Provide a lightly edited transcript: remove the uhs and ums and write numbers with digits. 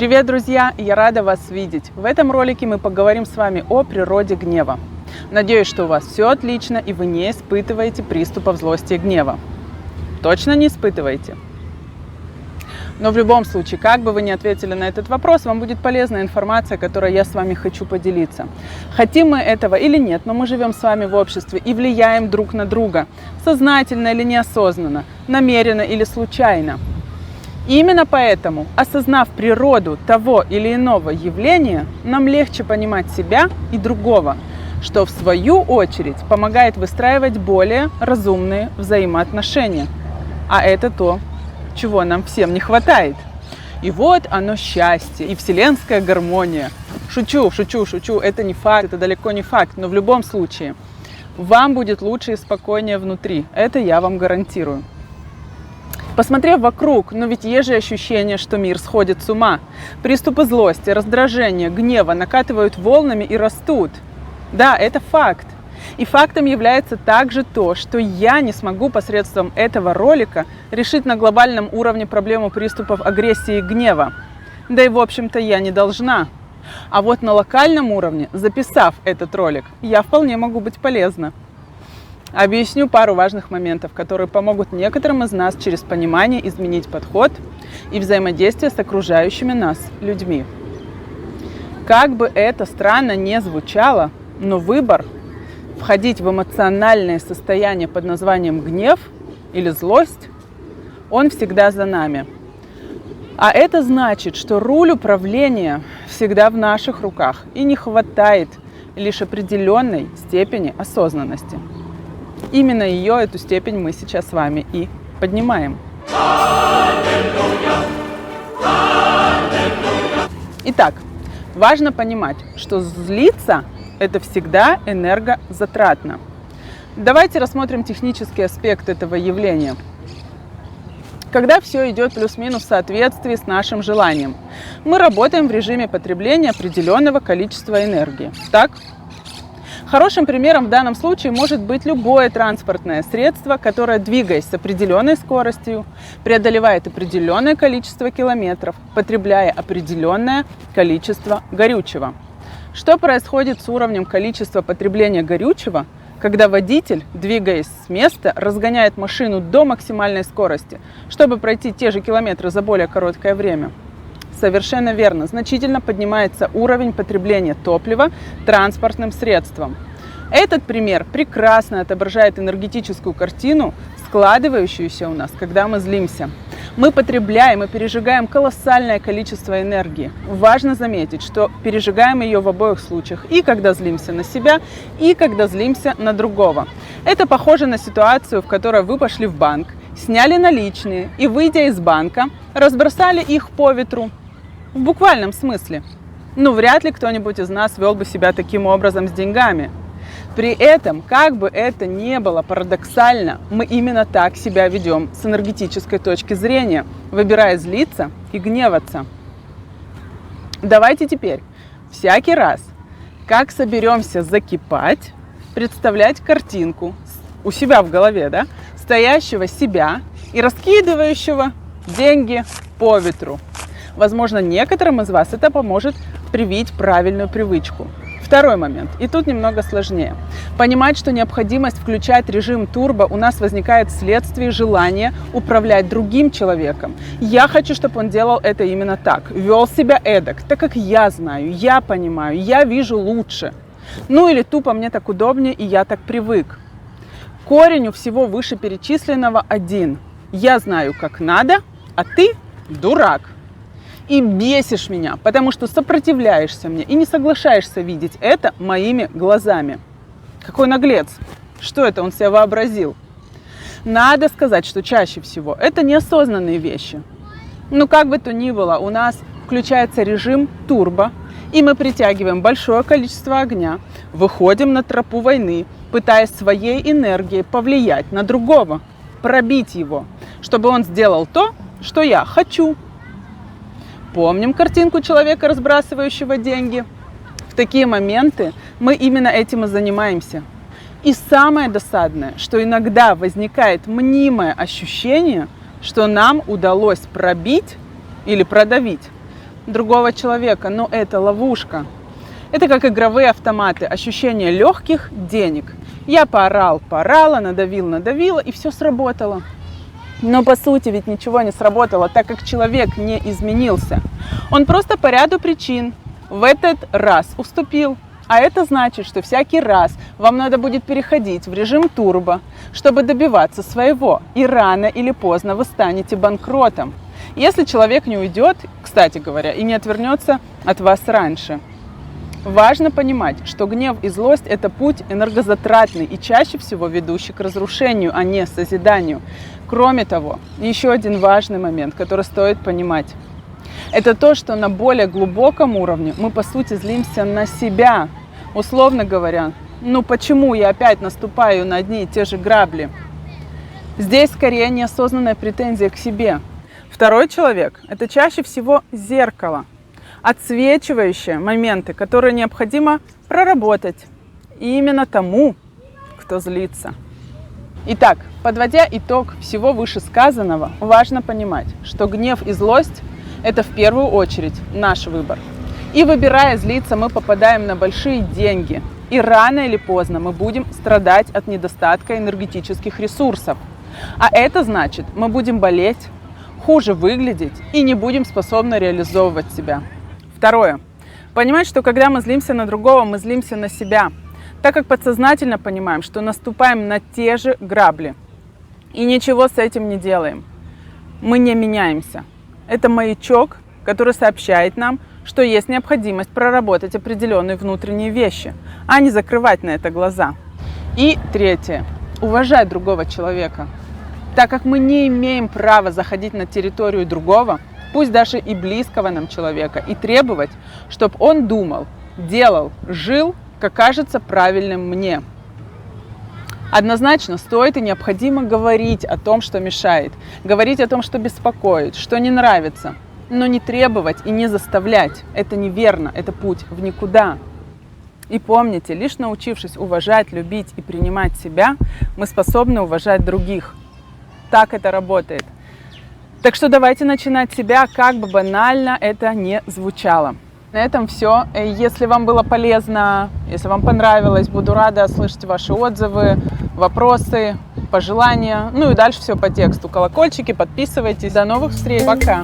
Привет, друзья! Я рада вас видеть. В этом ролике мы поговорим с вами о природе гнева. Надеюсь, что у вас все отлично и вы не испытываете приступов злости и гнева. Точно не испытываете? Но в любом случае, как бы вы ни ответили на этот вопрос, вам будет полезная информация, которой я с вами хочу поделиться. Хотим мы этого или нет, но мы живем с вами в обществе и влияем друг на друга, сознательно или неосознанно, намеренно или случайно. И именно поэтому, осознав природу того или иного явления, нам легче понимать себя и другого, что в свою очередь помогает выстраивать более разумные взаимоотношения. А это то, чего нам всем не хватает. И вот оно счастье и вселенская гармония. Шучу, это не факт, это далеко не факт, но в любом случае вам будет лучше и спокойнее внутри, это я вам гарантирую. Посмотрев вокруг, но ведь есть же ощущение, что мир сходит с ума. Приступы злости, раздражения, гнева накатывают волнами и растут. Да, это факт. И фактом является также то, что я не смогу посредством этого ролика решить на глобальном уровне проблему приступов агрессии и гнева. Да и в общем-то я не должна. А вот на локальном уровне, записав этот ролик, я вполне могу быть полезна. Объясню пару важных моментов, которые помогут некоторым из нас через понимание изменить подход и взаимодействие с окружающими нас людьми. Как бы это странно не звучало, но выбор входить в эмоциональное состояние под названием гнев или злость, он всегда за нами. А это значит, что руль управления всегда в наших руках и не хватает лишь определенной степени осознанности. Именно эту степень мы сейчас с вами и поднимаем. Итак, важно понимать, что злиться – это всегда энергозатратно. Давайте рассмотрим технический аспект этого явления. Когда все идет плюс-минус в соответствии с нашим желанием, мы работаем в режиме потребления определенного количества энергии. Так? Хорошим примером в данном случае может быть любое транспортное средство, которое, двигаясь с определенной скоростью, преодолевает определенное количество километров, потребляя определенное количество горючего. Что происходит с уровнем количества потребления горючего, когда водитель, двигаясь с места, разгоняет машину до максимальной скорости, чтобы пройти те же километры за более короткое время? Совершенно верно. Значительно поднимается уровень потребления топлива транспортным средством. Этот пример прекрасно отображает энергетическую картину, складывающуюся у нас, когда мы злимся. Мы потребляем и пережигаем колоссальное количество энергии. Важно заметить, что пережигаем ее в обоих случаях, и когда злимся на себя, и когда злимся на другого. Это похоже на ситуацию, в которой вы пошли в банк, сняли наличные и, выйдя из банка, разбросали их по ветру. В буквальном смысле. Вряд ли кто-нибудь из нас вел бы себя таким образом с деньгами. При этом, как бы это ни было парадоксально, мы именно так себя ведем с энергетической точки зрения, выбирая злиться и гневаться. Давайте теперь всякий раз, как соберемся закипать, представлять картинку у себя в голове, стоящего себя и раскидывающего деньги по ветру. Возможно, некоторым из вас это поможет привить правильную привычку. Второй момент, и тут немного сложнее. Понимать, что необходимость включать режим турбо у нас возникает вследствие желания управлять другим человеком. Я хочу, чтобы он делал это именно так, вел себя эдак, так как я знаю, я понимаю, я вижу лучше. Или тупо мне так удобнее, и я так привык. Корень у всего вышеперечисленного один. Я знаю, как надо, а ты дурак. И бесишь меня, потому что сопротивляешься мне и не соглашаешься видеть это моими глазами. Какой наглец! Что это он себе вообразил? Надо сказать, что чаще всего это неосознанные вещи. Как бы то ни было, у нас включается режим турбо, и мы притягиваем большое количество огня, выходим на тропу войны, пытаясь своей энергией повлиять на другого, пробить его, чтобы он сделал то, что я хочу. Помним картинку человека, разбрасывающего деньги? В такие моменты мы именно этим и занимаемся. И самое досадное, что иногда возникает мнимое ощущение, что нам удалось пробить или продавить другого человека, но это ловушка. Это как игровые автоматы, ощущение легких денег. Я поорала, надавила, и все сработало. Но по сути ведь ничего не сработало, так как человек не изменился. Он просто по ряду причин в этот раз уступил. А это значит, что всякий раз вам надо будет переходить в режим турбо, чтобы добиваться своего. И рано или поздно вы станете банкротом. Если человек не уйдет, кстати говоря, и не отвернется от вас раньше. Важно понимать, что гнев и злость – это путь энергозатратный и чаще всего ведущий к разрушению, а не созиданию. Кроме того, еще один важный момент, который стоит понимать. Это то, что на более глубоком уровне мы по сути злимся на себя. Условно говоря, ну почему я опять наступаю на одни и те же грабли? Здесь скорее неосознанная претензия к себе. Второй человек – это чаще всего зеркало, отсвечивающие моменты, которые необходимо проработать. И именно тому, кто злится. Итак, подводя итог всего вышесказанного, важно понимать, что гнев и злость – это в первую очередь наш выбор. И выбирая злиться, мы попадаем на большие деньги. И рано или поздно мы будем страдать от недостатка энергетических ресурсов. А это значит, мы будем болеть, хуже выглядеть и не будем способны реализовывать себя. Второе. Понимать, что когда мы злимся на другого, мы злимся на себя, так как подсознательно понимаем, что наступаем на те же грабли. И ничего с этим не делаем. Мы не меняемся. Это маячок, который сообщает нам, что есть необходимость проработать определенные внутренние вещи, а не закрывать на это глаза. И третье. Уважать другого человека. Так как мы не имеем права заходить на территорию другого, пусть даже и близкого нам человека, и требовать, чтобы он думал, делал, жил, как кажется правильным мне. Однозначно стоит и необходимо говорить о том, что мешает, говорить о том, что беспокоит, что не нравится, но не требовать и не заставлять. Это неверно, это путь в никуда. И помните, лишь научившись уважать, любить и принимать себя, мы способны уважать других. Так это работает. Так что давайте начинать себя, как бы банально это ни звучало. На этом все. Если вам было полезно, если вам понравилось, буду рада слышать ваши отзывы, вопросы, пожелания. Ну и дальше все по тексту. Колокольчики, подписывайтесь. До новых встреч. Пока.